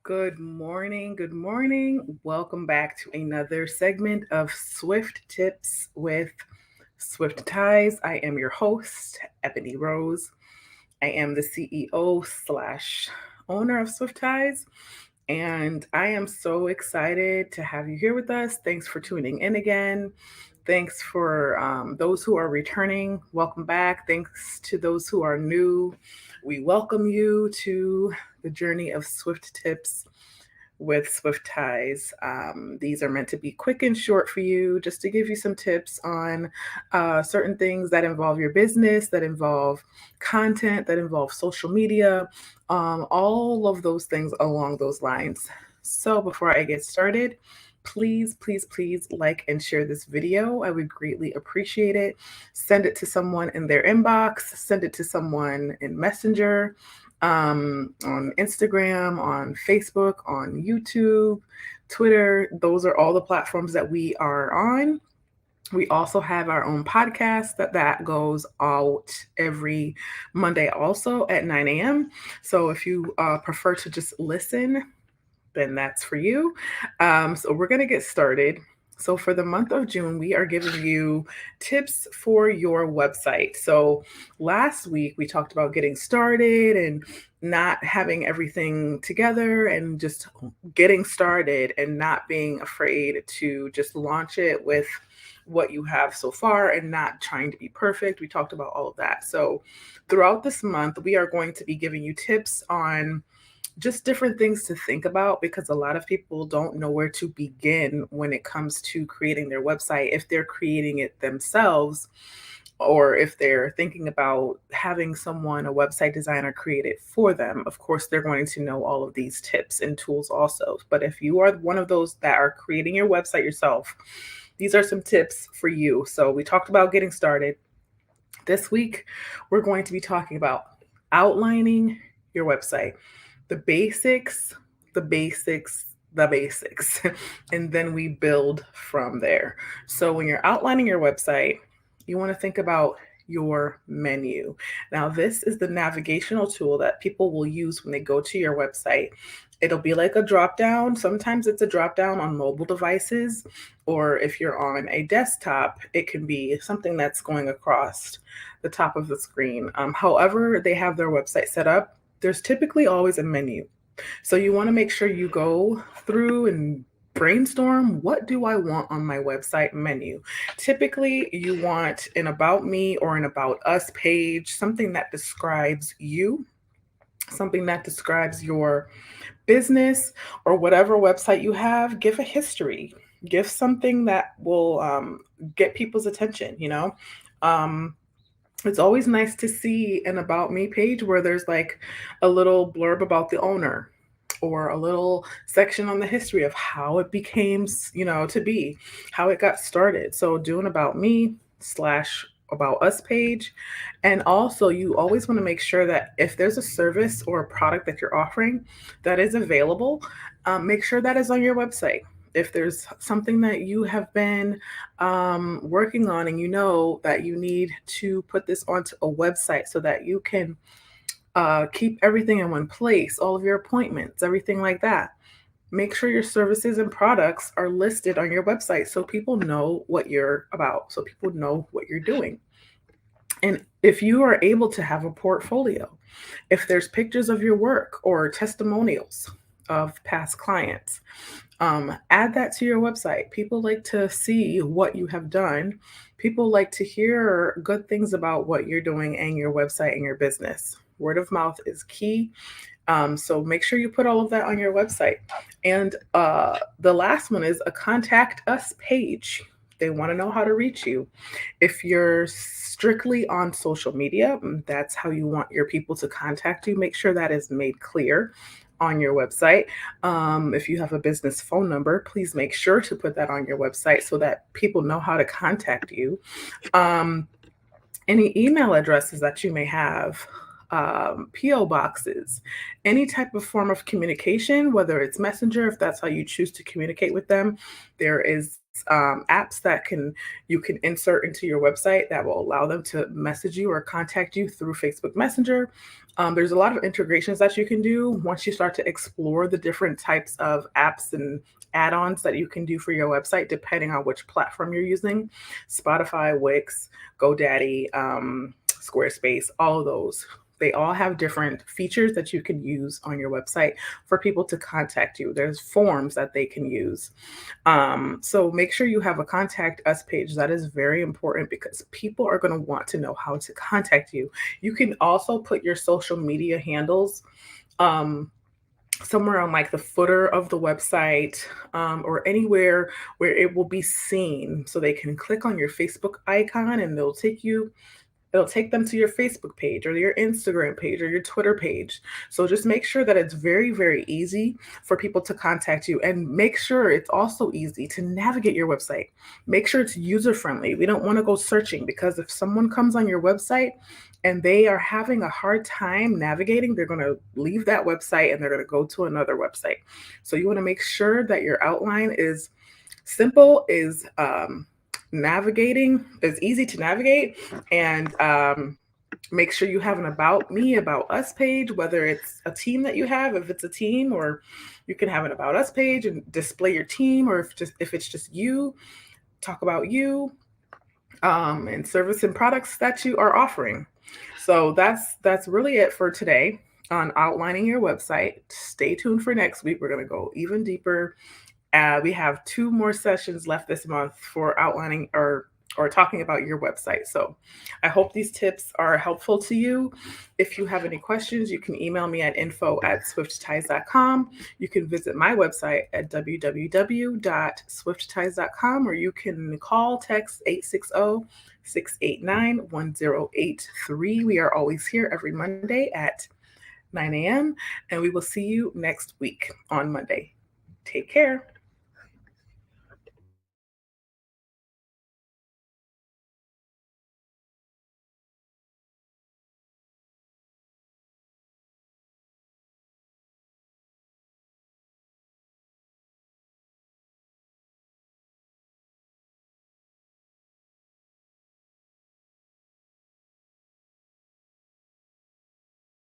Good morning. Good morning. Welcome back to another segment of Swift Tips with Swift Ties. I am your host, Ebony Rose. I am the CEO slash owner of Swift Ties, and I am so excited to have you here with us. Thanks for tuning in again. Thanks for those who are returning. Welcome back. Thanks to those who are new. We welcome you to the journey of Swift Tips with Swift Ties. These are meant to be quick and short for you, just to give you some tips on certain things that involve your business, that involve content, that involve social media, all of those things along those lines. So before I get started, please like and share this video. I would greatly appreciate it. Send it to someone in their inbox, send it to someone in Messenger, on Instagram, on Facebook, on YouTube, Twitter. Those are all the platforms that we are on. We also have our own podcast that goes out every Monday also at 9 a.m. So if you prefer to just listen, then that's for you. So we're going to get started. So for the month of June, we are giving you tips for your website. So last week we talked about getting started and not having everything together and just getting started and not being afraid to just launch it with what you have so far and not trying to be perfect. We talked about all of that. So throughout this month, we are going to be giving you tips on just different things to think about because a lot of people don't know where to begin when it comes to creating their website if they're creating it themselves or if they're thinking about having someone, a website designer, create it for them. Of course, they're going to know all of these tips and tools also. But if you are one of those that are creating your website yourself, these are some tips for you. So we talked about getting started. This week, we're going to be talking about outlining your website, the basics, the basics, the basics, and then we build from there. So when you're outlining your website, you want to think about your menu. Now, this is the navigational tool that people will use when they go to your website. It'll be like a drop down. Sometimes it's a drop down on mobile devices, or if you're on a desktop, it can be something that's going across the top of the screen. However, they have their website set up, there's typically always a menu. So you want to make sure you go through and brainstorm, what do I want on my website menu? Typically, you want an about me or an about us page, something that describes you, something that describes your business or whatever website you have. Give a history, give something that will get people's attention, it's always nice to see an about me page where there's like a little blurb about the owner or a little section on the history of how it became, to be, how it got started. So do an about me slash about us page. And also you always want to make sure that if there's a service or a product that you're offering that is available, make sure that is on your website. If there's something that you have been working on and you know that you need to put this onto a website so that you can keep everything in one place, all of your appointments, everything like that. Make sure your services and products are listed on your website so people know what you're about, so people know what you're doing. And if you are able to have a portfolio, if there's pictures of your work or testimonials of past clients, add that to your website. People like to see what you have done. People like to hear good things about what you're doing and your website and your business. Word of mouth is key. So make sure you put all of that on your website. And the last one is a contact us page. They want to know how to reach you. If you're strictly on social media, that's how you want your people to contact you. Make sure that is made clear on your website. If you have a business phone number, please make sure to put that on your website so that people know how to contact you. Any email addresses that you may have, PO boxes, any type of form of communication, whether it's Messenger, if that's how you choose to communicate with them. There is apps that you can insert into your website that will allow them to message you or contact you through Facebook Messenger. There's a lot of integrations that you can do once you start to explore the different types of apps and add-ons that you can do for your website, depending on which platform you're using. Spotify, Wix, GoDaddy, Squarespace, all of those. They all have different features that you can use on your website for people to contact you. There's forms that they can use. So make sure you have a contact us page. That is very important because people are going to want to know how to contact you. You can also put your social media handles um, somewhere on like the footer of the website, or anywhere where it will be seen. So they can click on your Facebook icon and it'll take them to your Facebook page or your Instagram page or your Twitter page. So just make sure that it's very, very easy for people to contact you, and make sure it's also easy to navigate your website. Make sure it's user friendly. We don't want to go searching, because if someone comes on your website and they are having a hard time navigating, they're going to leave that website and they're going to go to another website. So you want to make sure that your outline is simple, is easy to navigate, and make sure you have an about me, about us page, whether it's a team that you have, if it's a team, or you can have an about us page and display your team, or if it's just you, talk about you, and service and products that you are offering. So that's really it for today on outlining your website. Stay tuned for next week. We're going to go even deeper. We have 2 more sessions left this month for outlining or talking about your website. So I hope these tips are helpful to you. If you have any questions, you can email me at info@swiftties.com. You can visit my website at www.swiftties.com, or you can call, text 860-689-1083. We are always here every Monday at 9 a.m., and we will see you next week on Monday. Take care.